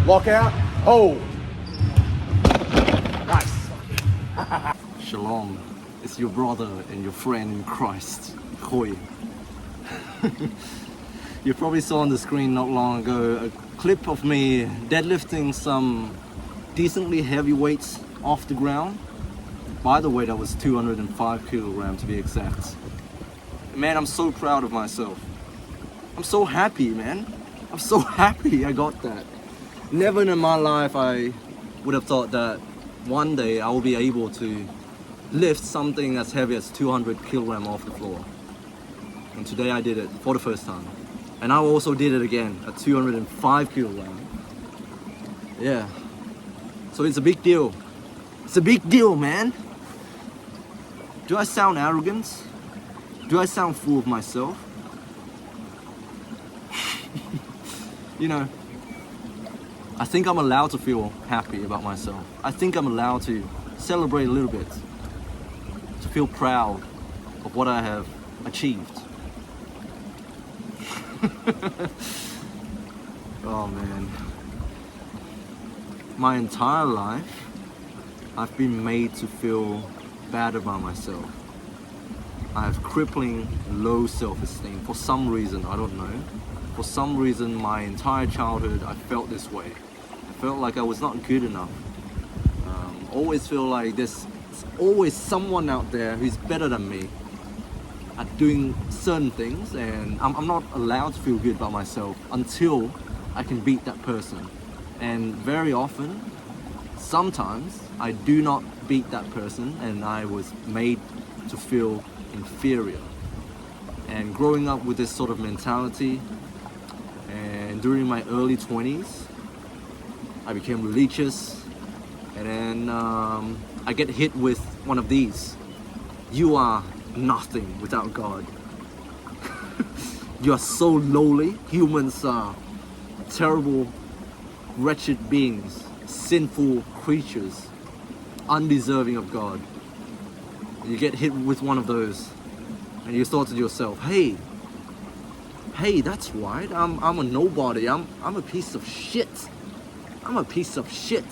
Walk out. Hold. Nice. Shalom, it's your brother and your friend in Christ, Khoi. You probably saw on the screen not long ago a clip of me deadlifting some decently heavy weights off the ground. By the way, that was 205 kilograms to be exact. Man, I'm so proud of myself. I'm so happy, man. I'm so happy I got that. Never in my life I would have thought that one day I will be able to lift something as heavy as 200 kilograms off the floor. And today I did it for the first time. And I also did it again at 205 kilograms. Yeah. So it's a big deal. It's a big deal, man. Do I sound arrogant? Do I sound full of myself? You know, I think I'm allowed to feel happy about myself. I think I'm allowed to celebrate a little bit, to feel proud of what I have achieved. Oh man. My entire life, I've been made to feel bad about myself. I have crippling low self-esteem for some reason, I don't know. For some reason, my entire childhood, I felt this way. I felt like I was not good enough. Always feel like there's always someone out there who's better than me at doing certain things, and I'm not allowed to feel good about myself until I can beat that person. And very often, sometimes, I do not beat that person, and I was made to feel inferior. And growing up with this sort of mentality, and during my early 20s, I became religious, and then I get hit with one of these. You are nothing without God. You are so lowly. Humans are terrible, wretched beings, sinful creatures, undeserving of God. You get hit with one of those, and you thought to yourself, hey, that's right, I'm a nobody, I'm a piece of shit. I'm a piece of shit.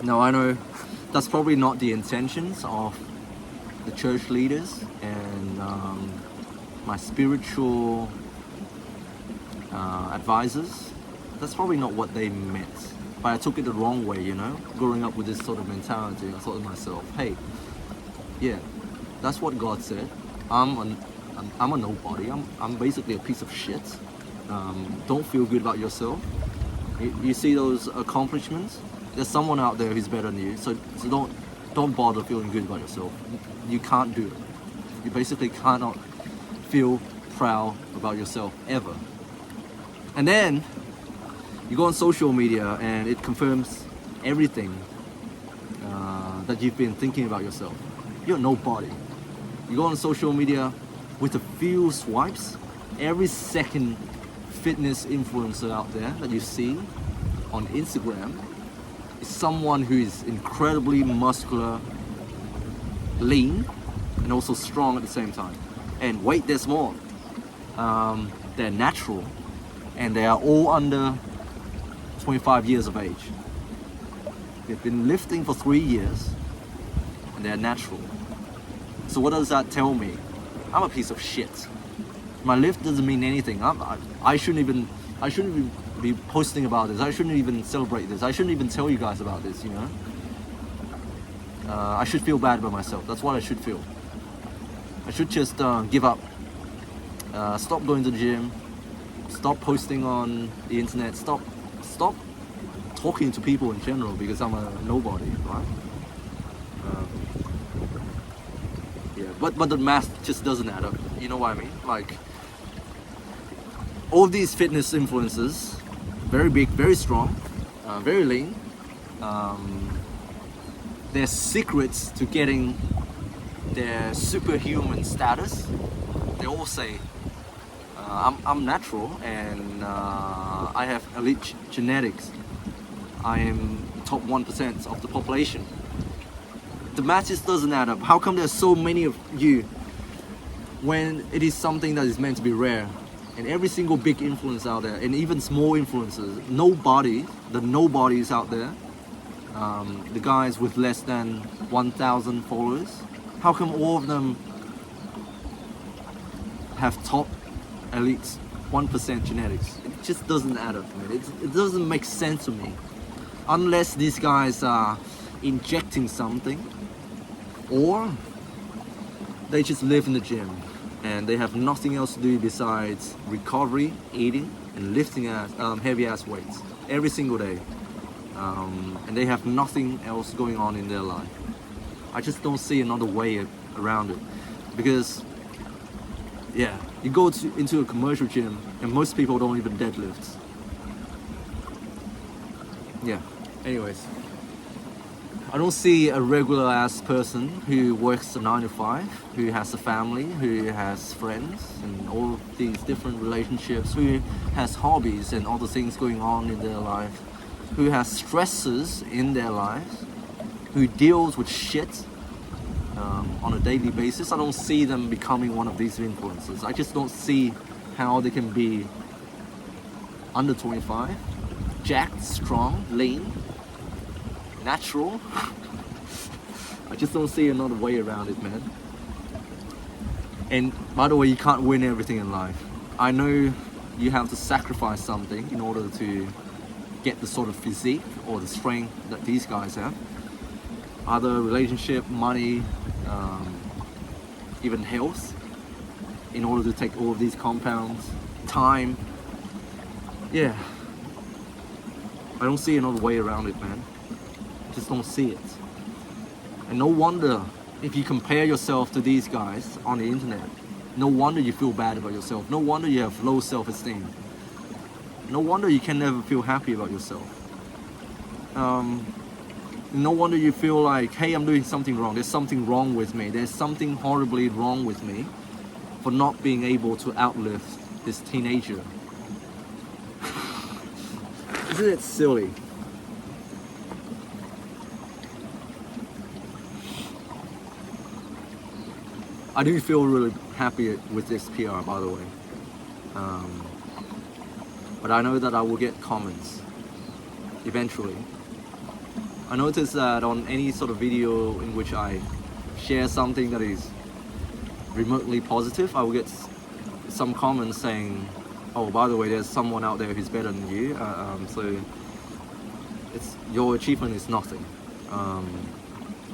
Now I know that's probably not the intentions of the church leaders and my spiritual advisors. That's probably not what they meant. But I took it the wrong way, you know? Growing up with this sort of mentality, I thought to myself, hey, yeah, that's what God said. I'm a nobody. I'm basically a piece of shit. Don't feel good about yourself. You see those accomplishments? There's someone out there who's better than you. So don't bother feeling good about yourself. You can't do it. You basically cannot feel proud about yourself ever. And then you go on social media and it confirms everything that you've been thinking about yourself. You're nobody. You go on social media with a few swipes, every second fitness influencer out there that you see on Instagram is someone who is incredibly muscular, lean, and also strong at the same time. And wait, there's more. They're natural, and they are all under 25 years of age. They've been lifting for 3 years, and they're natural. So what does that tell me? I'm a piece of shit. My lift doesn't mean anything. I shouldn't even be posting about this. I shouldn't even celebrate this. I shouldn't even tell you guys about this, you know? I should feel bad about myself. That's what I should feel. I should just give up. Stop going to the gym. Stop posting on the internet. Stop talking to people in general because I'm a nobody, right? Yeah, but the math just doesn't add up. You know what I mean? Like, all these fitness influencers, very big, very strong, very lean. Their secrets to getting their superhuman status, they all say, I'm natural and I have elite genetics. I am top 1% of the population. The math just doesn't add up. How come there's so many of you when it is something that is meant to be rare? And every single big influencer out there, and even small influencers, the nobodies out there, the guys with less than 1,000 followers, how come all of them have top elite 1% genetics? It just doesn't add up, man. It doesn't make sense to me. Unless these guys are injecting something, or they just live in the gym and they have nothing else to do besides recovery, eating, and lifting heavy ass weights every single day. And they have nothing else going on in their life. I just don't see another way around it. Because, yeah, you go into a commercial gym and most people don't even deadlift. Yeah, anyways. I don't see a regular ass person who works a 9 to 5, who has a family, who has friends and all these different relationships, who has hobbies and other things going on in their life, who has stresses in their lives, who deals with shit on a daily basis. I don't see them becoming one of these influencers. I just don't see how they can be under 25, jacked, strong, lean, natural. I just don't see another way around it, man. And by the way, you can't win everything in life. I know you have to sacrifice something in order to get the sort of physique or the strength that these guys have. Either relationship, money, even health, in order to take all of these compounds, time. Yeah, I don't see another way around it, man. Just don't see it. And no wonder if you compare yourself to these guys on the internet, no wonder you feel bad about yourself. No wonder you have low self-esteem. No wonder you can never feel happy about yourself. No wonder you feel like, hey, I'm doing something wrong. There's something wrong with me. There's something horribly wrong with me for not being able to outlive this teenager. Isn't it silly? I do feel really happy with this PR, by the way. But I know that I will get comments eventually. I noticed that on any sort of video in which I share something that is remotely positive, I will get some comments saying, oh, by the way, there's someone out there who's better than you, so your achievement is nothing,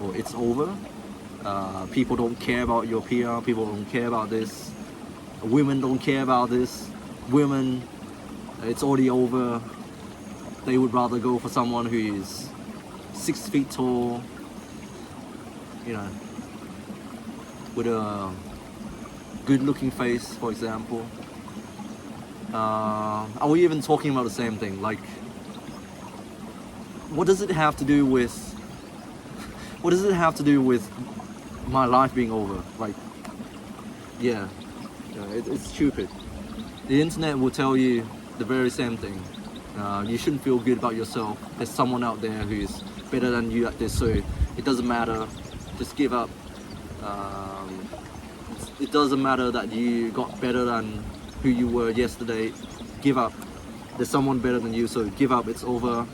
or it's over. People don't care about your PR, people don't care about this, women don't care about this, women, it's already over. They would rather go for someone who is 6 feet tall, you know, with a good looking face, for example. Are we even talking about the same thing? Like, what does it have to do with my life being over? Like, yeah, it's stupid. The internet will tell you the very same thing. You shouldn't feel good about yourself. There's someone out there who's better than you at this, so it doesn't matter. Just give up. It doesn't matter that you got better than who you were yesterday. Give up. There's someone better than you, so give up. It's over.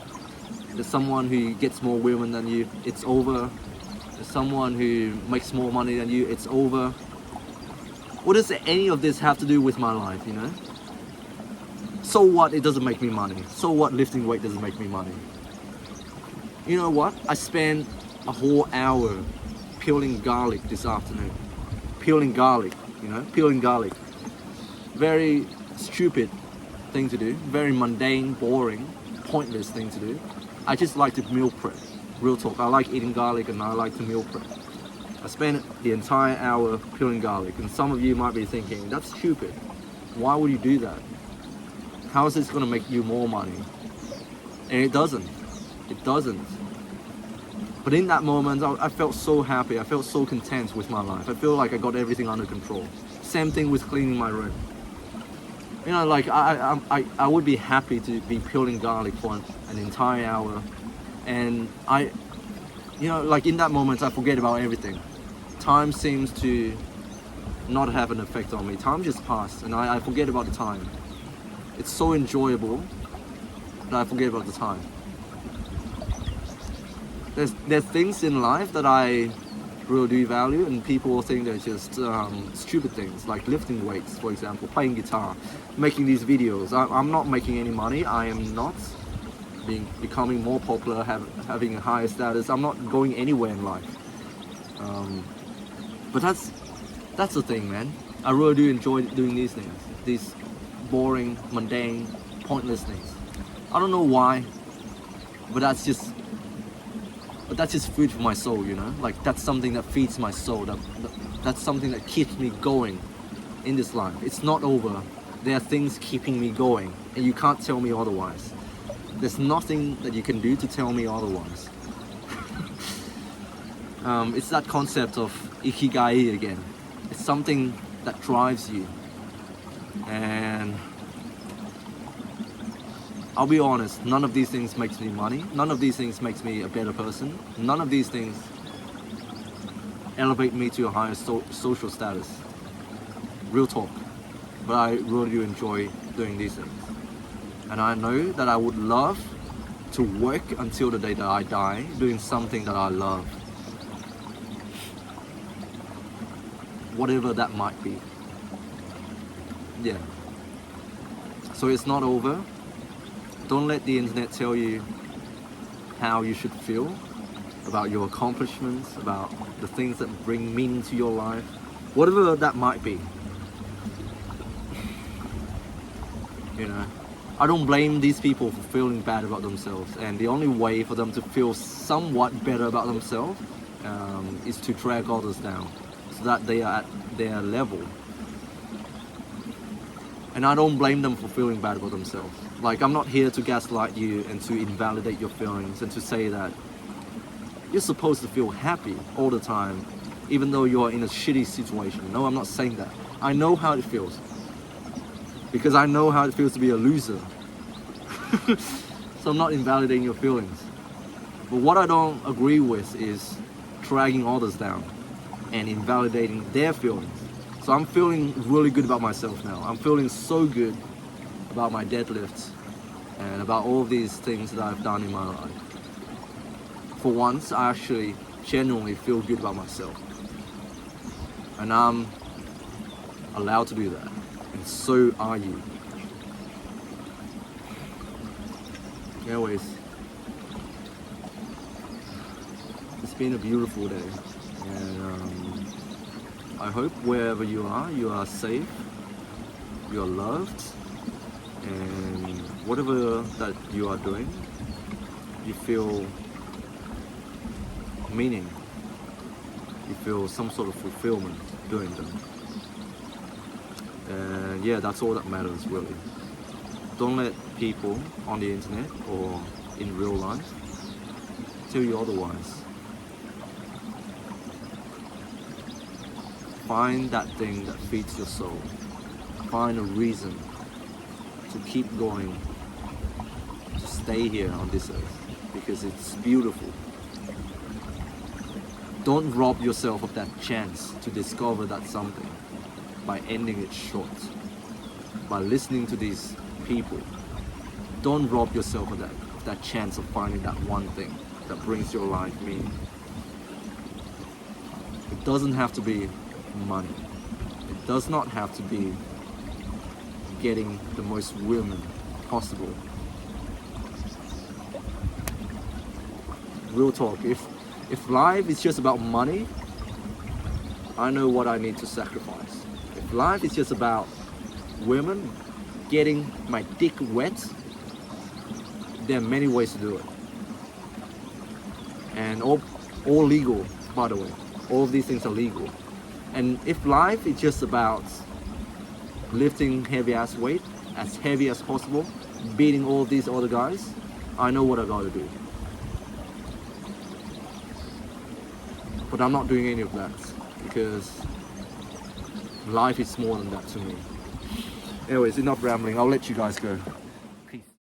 There's someone who gets more women than you. It's over. There's someone who makes more money than you. It's over. What does any of this have to do with my life, you know? So what? It doesn't make me money. So what? Lifting weight doesn't make me money. You know what? I spent a whole hour peeling garlic this afternoon. Peeling garlic, you know? Peeling garlic. Very stupid thing to do. Very mundane, boring, pointless thing to do. I just like to meal prep. Real talk. I like eating garlic and I like to meal prep. I spent the entire hour peeling garlic, and some of you might be thinking, that's stupid. Why would you do that? How is this going to make you more money? And it doesn't. It doesn't. But in that moment, I felt so happy. I felt so content with my life. I feel like I got everything under control. Same thing with cleaning my room. You know, like I would be happy to be peeling garlic for an entire hour. And you know, like in that moment, I forget about everything. Time seems to not have an effect on me. Time just passed and I forget about the time. It's so enjoyable that I forget about the time. There's things in life that I really do value, and people think they're just stupid things, like lifting weights, for example, playing guitar, making these videos. I'm not making any money. I am not becoming more popular, having a higher status. I'm not going anywhere in life. But that's the thing, man. I really do enjoy doing these things, these boring, mundane, pointless things. I don't know why, but that's just food for my soul, you know? Like, that's something that feeds my soul. That's something that keeps me going in this life. It's not over. There are things keeping me going, and you can't tell me otherwise. There's nothing that you can do to tell me otherwise. It's that concept of ikigai again. It's something that drives you. And I'll be honest, none of these things makes me money. None of these things makes me a better person. None of these things elevate me to a higher social status. Real talk. But I really do enjoy doing these things. And I know that I would love to work until the day that I die doing something that I love. Whatever that might be. Yeah. So it's not over. Don't let the internet tell you how you should feel about your accomplishments, about the things that bring meaning to your life, whatever that might be. You know, I don't blame these people for feeling bad about themselves, and the only way for them to feel somewhat better about themselves is to drag others down so that they are at their level. And I don't blame them for feeling bad about themselves. Like, I'm not here to gaslight you and to invalidate your feelings and to say that you're supposed to feel happy all the time, even though you're in a shitty situation. No, I'm not saying that. I know how it feels. Because I know how it feels to be a loser. So I'm not invalidating your feelings. But what I don't agree with is dragging others down and invalidating their feelings. So I'm feeling really good about myself now. I'm feeling so good about my deadlifts and about all of these things that I've done in my life. For once, I actually genuinely feel good about myself. And I'm allowed to do that. And so are you. Anyways, it's been a beautiful day. And I hope wherever you are safe, you are loved, and whatever that you are doing, you feel meaning, you feel some sort of fulfillment doing them. And yeah, that's all that matters really. Don't let people on the internet or in real life tell you otherwise. Find that thing that feeds your soul. Find a reason to keep going, to stay here on this earth, because it's beautiful. Don't rob yourself of that chance to discover that something by ending it short, by listening to these people. Don't rob yourself of that chance of finding that one thing that brings your life meaning. It doesn't have to be money. It does not have to be getting the most women possible. Real talk, if life is just about money, I know what I need to sacrifice. If life is just about women getting my dick wet, there are many ways to do it. And all legal, by the way. All of these things are legal. And if life is just about lifting heavy ass weight, as heavy as possible, beating all of these other guys, I know what I gotta do. But I'm not doing any of that, because life is more than that to me. Anyways, enough rambling, I'll let you guys go.